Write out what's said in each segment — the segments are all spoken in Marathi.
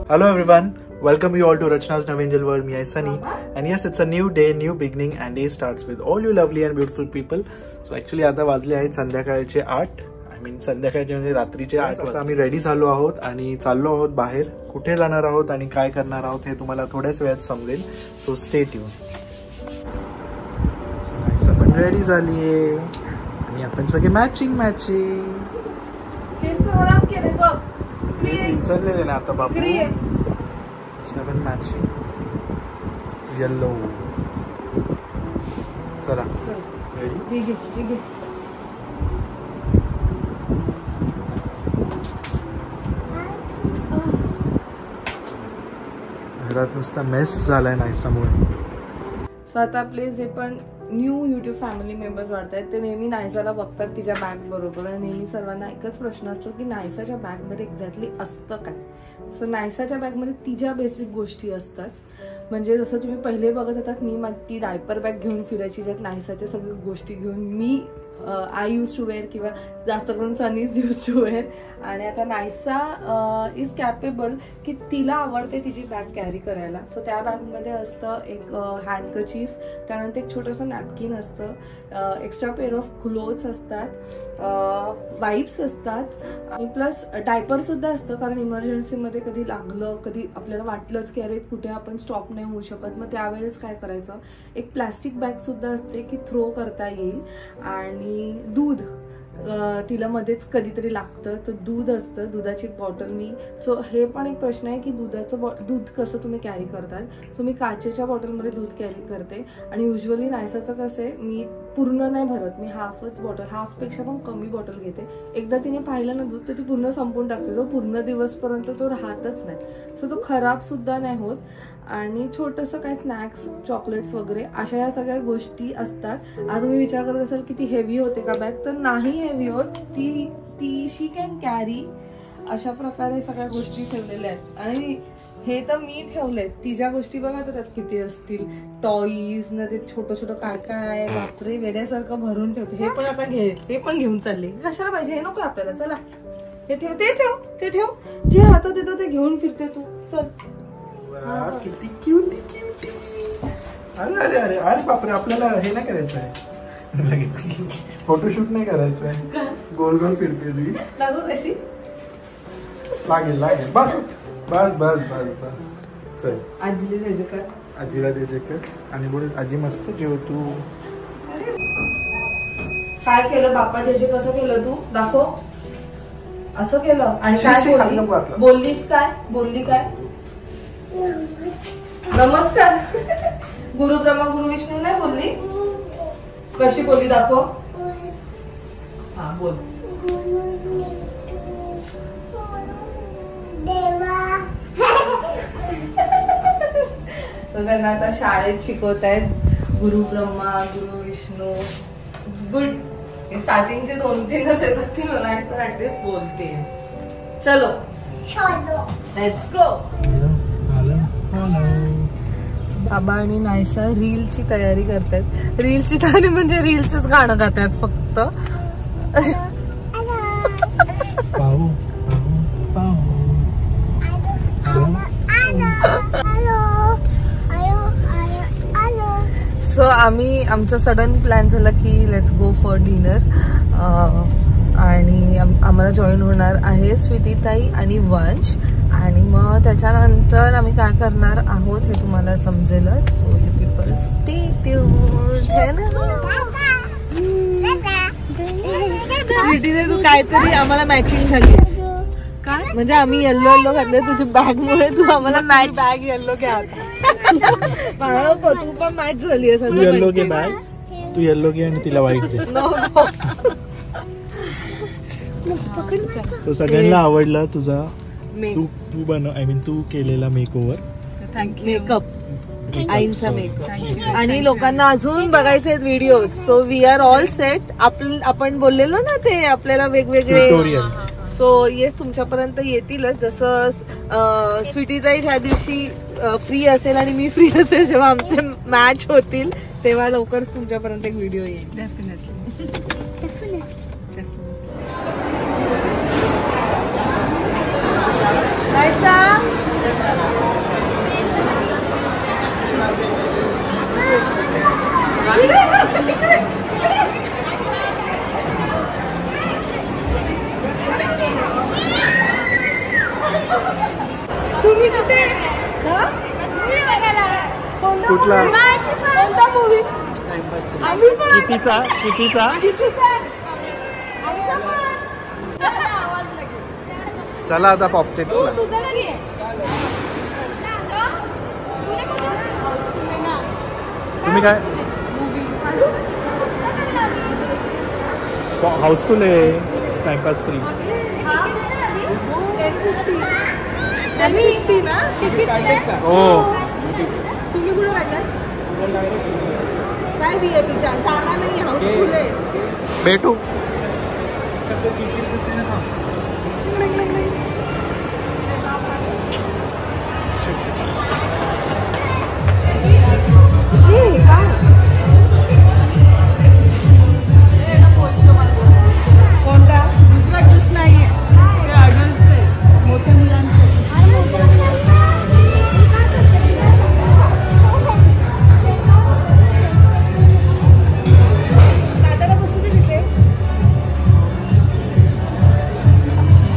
Hello everyone, welcome you all to Rachna's Navangel World. Me, I Sunny, and yes, it's a new day, new beginning, and day starts with all you lovely and beautiful people. So actually आता वाजले आहेत संध्याकाळचे 8. I mean संध्याकाळचे म्हणजे रात्रीचे 8 वाजता आम्ही रेडी झालो आहोत आणि चाललो आहोत बाहेर. कुठे जाणार आहोत आणि काय करणार आहोत हे तुम्हाला थोड्याच वेळात समजेल. So stay tune. So nice आपण रेडी झालीये आणि आपण सगळे मॅचिंग केस खराब केले बघ. विचारलेले ना आता बापू. सेवन मॅचिंग येलो. चला रेडी. घरात नुसता मेस झालाय नाईसामुळे. सो आता आपले जे पण न्यू यूट्यूब फॅमिली मेंबर्स वाढतात ते नेहमी नायसाला बघतात तिच्या बॅग बरोबर. आणि नेहमी सर्वांना एकच प्रश्न असतो की नायसाच्या बॅगमध्ये एक्झॅक्टली असतं काय. सो नायसाच्या बॅगमध्ये तिच्या बेसिक गोष्टी असतात. म्हणजे जसं तुम्ही पहिले बघत होतात मी ती डायपर बॅग घेऊन फिरायची ज्यात नायसाच्या सगळ्या गोष्टी घेऊन मी आय यूज टू वेअर किंवा जास्त करून सनीज यूज टू वेअर. आणि आता नायसा इज कॅपेबल की तिला आवडते तिची बॅग कॅरी करायला. सो त्या बॅगमध्ये असतं एक हँडकचीफ, त्यानंतर एक छोटंसं नॅपकिन असतं, एक्स्ट्रा पेअर ऑफ क्लोथ्स असतात, वाईप्स असतात आणि प्लस डायपर सुद्धा असतं. कारण इमर्जन्सीमध्ये कधी लागलं, कधी आपल्याला वाटलंच की अरे कुठे आपण स्टॉप नाही होऊ शकत, मग त्यावेळेस काय करायचं. एक प्लॅस्टिक बॅग सुद्धा असते की थ्रो करता येईल. आणि दूध तिला मध्येच कधीतरी लागतं तर दूध असतं, दुधाची बॉटल मी. सो हे पण एक प्रश्न आहे की दूध कसं तुम्ही कॅरी करतात. सो मी काचेच्या बॉटलमध्ये दूध कॅरी करते. आणि युजली नायसाचं कसं आहे मी पूर्ण नाही भरत, मी हाफच बॉटल, हाफपेक्षा पण कमी बॉटल घेते. एकदा तिने पाहिलं ना दूध तर ती पूर्ण संपून टाकते. तो पूर्ण दिवसपर्यंत तो राहतच नाही. सो तो खराब सुद्धा नाही होत. आणि छोटंसं काय स्नॅक्स, चॉकलेट्स वगैरे अशा या सगळ्या गोष्टी असतात. आता तुम्ही विचार करत असाल की ती हेवी होते का बॅग, तर नाही हेवी होत. ती शी कॅन कॅरी. अशा प्रकारे सगळ्या गोष्टी ठेवलेल्या आहेत. आणि हे तर मी ठेवलेत, तिच्या गोष्टी बघा त्यात किती असतील. टॉईज ना ते छोटं छोटं काय काय बापरे वेड्यासारखं भरून ठेवते. हे पण आता हे पण घेऊन चालले. कशाला पाहिजे, हे नको आपल्याला. चला हे ठेव, ते ठेव, जे हातात येतं ते घेऊन फिरते तू. चल किती क्यूटी. अरे अरे अरे अरे बापरे, आपल्याला हे नाही करायचं आहे, फोटोशूट नाही करायचं आहे. गोल गोल फिरते ती. लागू कशी लागेल. बस बस बस बस बस. चल आजीला जय कर, आजीला जय कर. आणि बोल आजी मस्त जेव तू. काय केलं बाप्पा जय कसं केलं तू दाखव. असं केलं आणि काय बोललीस काय. नमस्कार. गुरु ब्रह्मा गुरु विष्णू नाही बोलली. कशी बोलली दाखव. हा बोल. त्यांना आता शाळेत शिकवतायत गुरु ब्रह्मा गुरु विष्णू. It's good. स्टार्टिंगचे 2-3च येतात ती मला पण ऍटलीस्ट बोलते. चलो लेट्स गो. बाबा आणि नायसा रीलची तयारी करतात. रीलची तयारी म्हणजे रीलचंच गाणं गातात फक्त. सो आमचा सडन प्लॅन झाला की लेट्स गो फॉर डिनर. आणि आम्हाला जॉईन होणार आहे स्वीटी ताई आणि वंश. आणि मग त्याच्यानंतर आम्ही काय करणार आहोत हे तुम्हाला समजेलच. So the people stay tuned. है ना स्वीटीने तू काहीतरी आम्हाला मॅचिंग झाली काय. म्हणजे आम्ही येल्लो घातले तुझ्या बॅग मुळे. तू आम्हाला मॅच बॅग येल्लो घ्या. तू पण मॅच झाली आहे. येल्लो घे बॅग, तू येल्लो घे आणि तिला व्हाईट दे. सगळ्यांना आवडला तुझा तू बनव आय मीन तू केलेला मेकओव्हर. Makeup आईंचा makeup. आणि लोकांना अजून बघायचे video. So we are all set. आपण बोललेलो ना ते आपल्याला वेगवेगळे. सो येस तुमच्यापर्यंत येतीलच. जसं स्वीटीताई ज्या दिवशी फ्री असेल आणि मी फ्री असेल जेव्हा आमचे मॅच होतील तेव्हा लवकरच तुमच्यापर्यंत एक व्हिडिओ येईल. डेफिनेटली. नायसा कुठला? कोणता मूवी? कितीचा? चला आता पॉपकेट्सला. तुम्ही काय? हाऊसफुल आहे. टाइमपास 3. हो. तुम्ही कुठे काढला? काय VIP जागा नाही, हाऊसफुल आहे. भेटू. कोणता? दुसरा ज्यूस नाहीये, अडल्ट आहे, मोठ्या मुलांचं. दादाला बसू दे तिथे.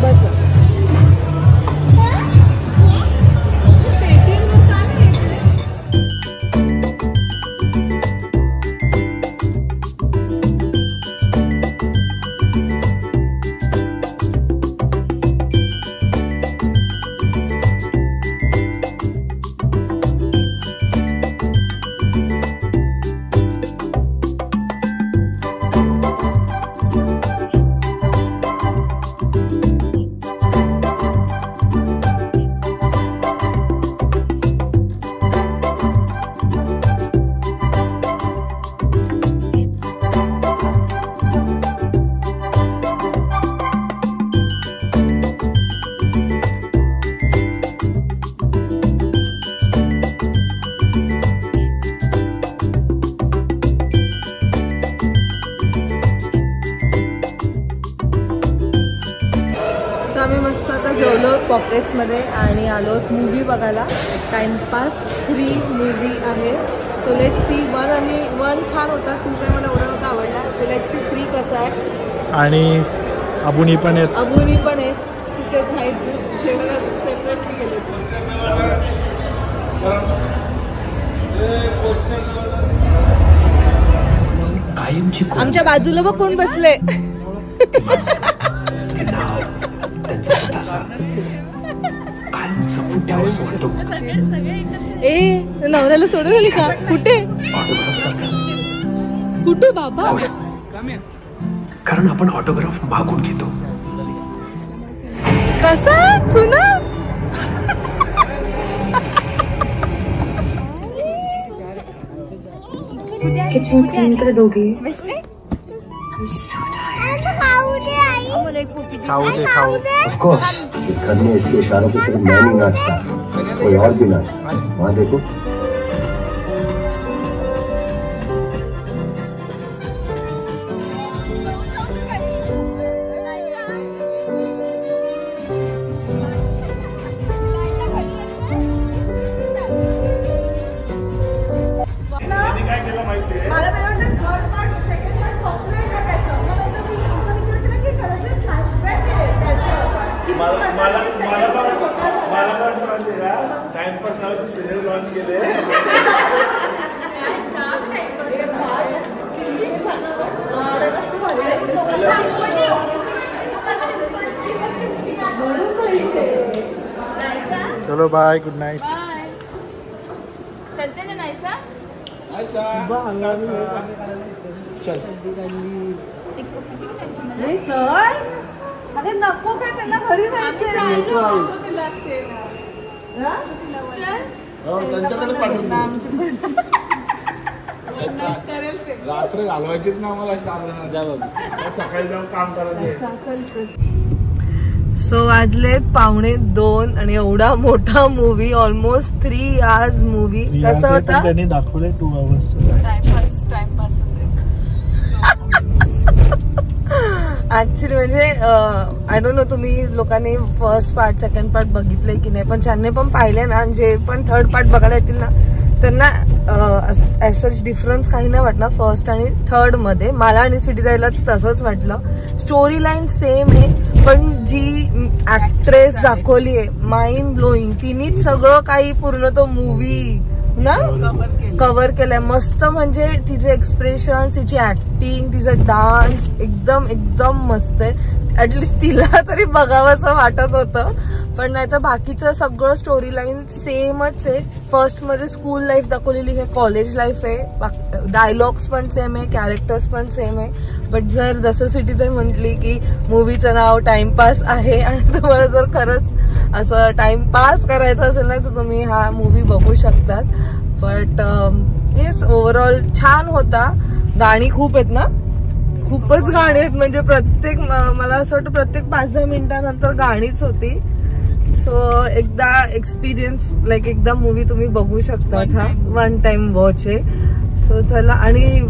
बस. आम्ही मस्त आता जेवलो पॉपलेट्समध्ये आणि आलो मूवी बघायला. टाइमपास 3 मूवी आहे. So let's C. 1 छान होता, 2 काय मला एवढा नव्हता आवडला. सो लेट्स सी 3 कसा आहे. आणि अबुनी पण आहेत. तिथे जेवायला सेपरेटली गेले. आमच्या बाजूला बघ कोण बसले. ए नवऱ्याला सोडून आली का? कुठे बाबा? कारण आपण ऑटोग्राफ मागून घेतो. कसा? कुणा? किचन क्लीन कर दोगे? खाओ. Of course, इस घर में इसके इशारों पे सिर्फ मैं नहीं नाचता, कोई और भी नाचता. वहाँ देखो. टाइमपास नावाचे सिरियल लॉन्च केले. चलो बाय, गुड नाइट. चलते ना नायसा. चल. चल. अरे नको काय, त्यांना घरी जायचंय. त्यांच्याकडे पाठवून रात्र घालवायचीच ना आम्हाला. सकाळी जाऊन काम करायचं. सो वाजलेत 1:45 आणि एवढा मोठा मूवी, ऑलमोस्ट 3 hours मूवी. कसं होता? त्यांनी दाखवले 2 hours. टाइमपास ऍक्च्युली म्हणजे आय डोंट नो तुम्ही लोकांनी फर्स्ट पार्ट सेकंड पार्ट बघितले की नाही, पण ज्यांनी पण पाहिले ना, जे पण थर्ड पार्ट बघायला येतील ना, त्यांना सच डिफरन्स काही नाही वाटणार फर्स्ट आणि थर्ड मध्ये. मला आणि सिटी जायला तसंच वाटलं. स्टोरी लाईन सेम आहे, पण जी ऍक्ट्रेस दाखवली आहे माइंड ब्लोईंग. तिनेच सगळं काही पूर्ण तो मूवी ना कव्हर केलंय मस्त. म्हणजे तिचे एक्सप्रेशन, तिची ऍक्टिंग, तिचा डान्स एकदम एकदम मस्त आहे. ऍटलिस्ट तिला तरी बघावंसं वाटत होतं. पण नाही तर बाकीचं सगळं स्टोरी लाईन सेमच आहे. फर्स्ट मध्ये स्कूल लाईफ दाखवलेली, हे कॉलेज लाईफ आहे. डायलॉग्स पण सेम आहे, कॅरेक्टर्स पण सेम आहे. बट जर जसं सिटी ते म्हटली की मूवीचं नाव टाइमपास आहे आणि तुम्हाला जर खरंच असं टाइमपास करायचं असेल ना तर तुम्ही हा मूवी बघू शकतात. बट येस ओव्हरऑल छान होता. गाणी खूप आहेत ना, खूपच गाणी आहेत. म्हणजे प्रत्येक मला असं वाटतं प्रत्येक 5-10 मिनिटानंतर गाणीच होती. सो एकदा एक्सपिरियन्स लाईक एकदा मूवी तुम्ही बघू शकतात. हा वन टाइम वॉच आहे. सो चला. आणि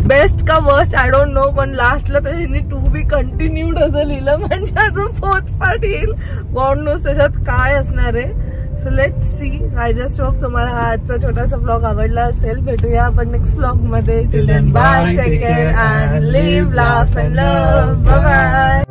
बेस्ट का वर्स्ट आय डोंट नो, पण लास्टला त्यांनी टू बी कंटिन्यूड असं लिहिलं. म्हणजे अजून 4th पार्ट येईल. गॉड नोस त्याच्यात काय असणार आहे. So let's see. I just hope तुम्हाला हा आजचा छोटासा ब्लॉग आवडला असेल. भेटूया आपण नेक्स्ट ब्लॉग मध्ये. Till then bye, take care and live, laugh and love. Bye bye.